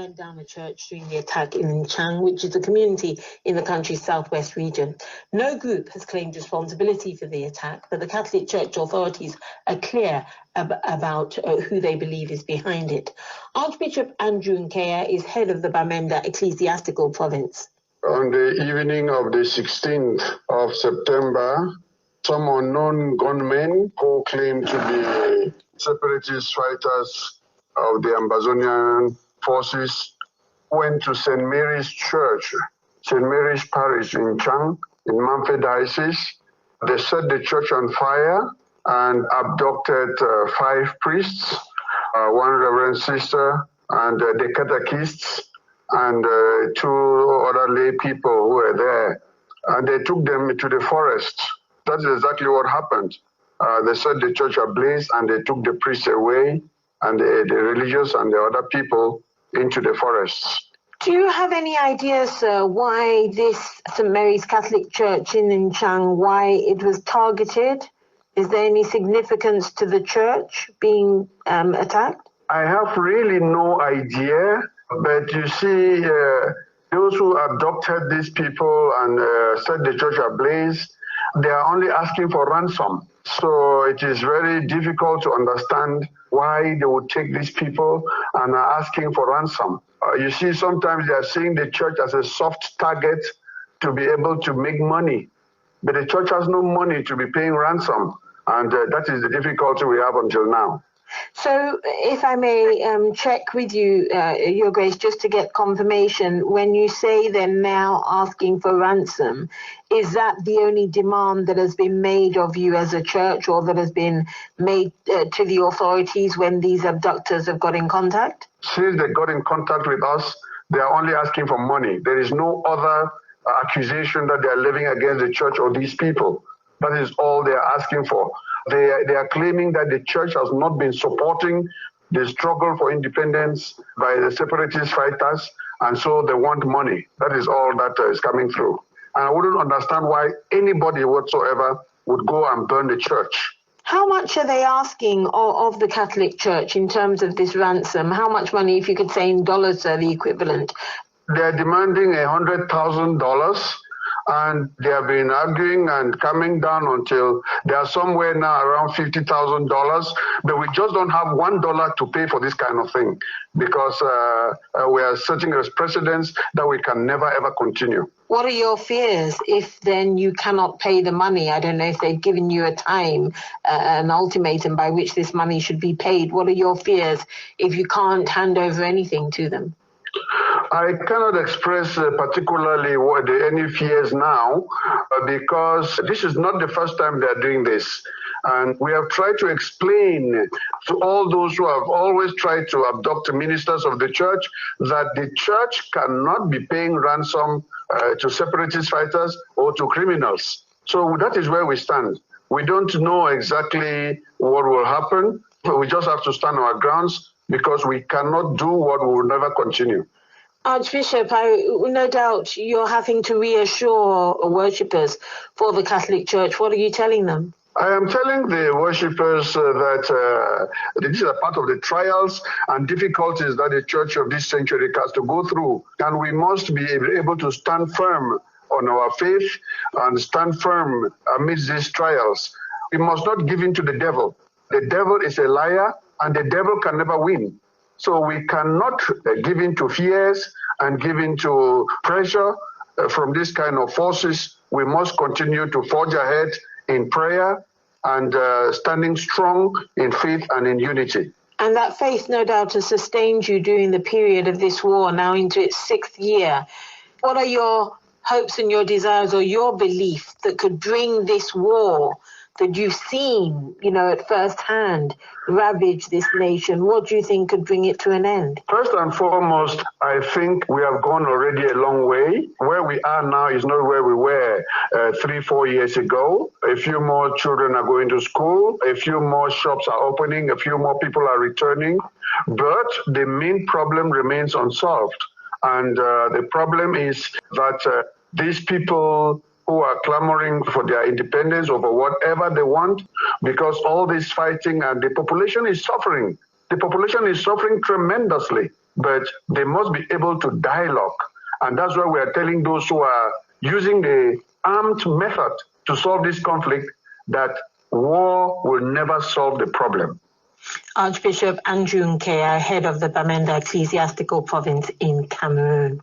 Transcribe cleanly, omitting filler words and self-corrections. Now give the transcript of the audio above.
burnt down a church during the attack in Nchang, which is a community in the country's southwest region. No group has claimed responsibility for the attack, but the Catholic Church authorities are clear about who they believe is behind it. Archbishop Andrew Nkea is head of the Bamenda Ecclesiastical Province. On the evening of the 16th of September, some unknown gunmen who claim to be separatist fighters of the Ambazonian forces went to St. Mary's Church, St. Mary's Parish in Chang, in Mamfe Diocese. They set the church on fire and abducted 5 priests, 1 reverend sister, and the catechists, and 2 other lay people who were there. And they took them to the forest. That's exactly what happened. They set the church ablaze and they took the priests away and the religious and the other people into the forests. Do you have any ideas, sir, why this St. Mary's Catholic Church in Nchang, why it was targeted? Is there any significance to the church being attacked? I have really no idea, but you see, those who abducted these people and set the church ablaze, they are only asking for ransom. So it is very difficult to understand why they would take these people and are asking for ransom. You see, sometimes they are seeing the church as a soft target to be able to make money. But the church has no money to be paying ransom. And that is the difficulty we have until now. So if I may check with you, Your Grace, just to get confirmation, when you say they're now asking for ransom, is that the only demand that has been made of you as a church, or that has been made to the authorities when these abductors have got in contact? Since they got in contact with us, they are only asking for money. There is no other accusation that they are levying against the church or these people. That is all they are asking for. They are claiming that the church has not been supporting the struggle for independence by the separatist fighters, and so they want money. That is all that is coming through. And I wouldn't understand why anybody whatsoever would go and burn the church. How much are they asking of the Catholic Church in terms of this ransom? How much money, if you could say in dollars, sir, the equivalent? They're demanding $100,000. And they have been arguing and coming down until they are somewhere now around $50,000. But we just don't have $1 to pay for this kind of thing, because we are setting as precedents that we can never ever continue. What are your fears if then you cannot pay the money? I don't know if they've given you a time, an ultimatum by which this money should be paid. What are your fears if you can't hand over anything to them? I cannot express particularly any fears now, because this is not the first time they are doing this. And we have tried to explain to all those who have always tried to abduct ministers of the church that the church cannot be paying ransom to separatist fighters or to criminals. So that is where we stand. We don't know exactly what will happen, but we just have to stand on our grounds, because we cannot do what we will never continue. Archbishop, no doubt you're having to reassure worshippers for the Catholic Church. What are you telling them? I am telling the worshippers that this is a part of the trials and difficulties that the church of this century has to go through. And we must be able to stand firm on our faith and stand firm amidst these trials. We must not give in to the devil. The devil is a liar, and the devil can never win. So we cannot give in to fears and give in to pressure from this kind of forces. We must continue to forge ahead in prayer and standing strong in faith and in unity. And that faith, no doubt, has sustained you during the period of this war, now into its 6th year. What are your hopes and your desires, or your belief, that could bring this war that you've seen, at first hand, ravage this nation? What do you think could bring it to an end? First and foremost, I think we have gone already a long way. Where we are now is not where we were 3-4 years ago. A few more children are going to school, a few more shops are opening, a few more people are returning, but the main problem remains unsolved. And the problem is that these people who are clamoring for their independence over whatever they want, because all this fighting and the population is suffering. The population is suffering tremendously. but they must be able to dialogue. And that's why we are telling those who are using the armed method to solve this conflict that war will never solve the problem. Archbishop Interview Nkea, head of the Bamenda Ecclesiastical Province in Cameroon.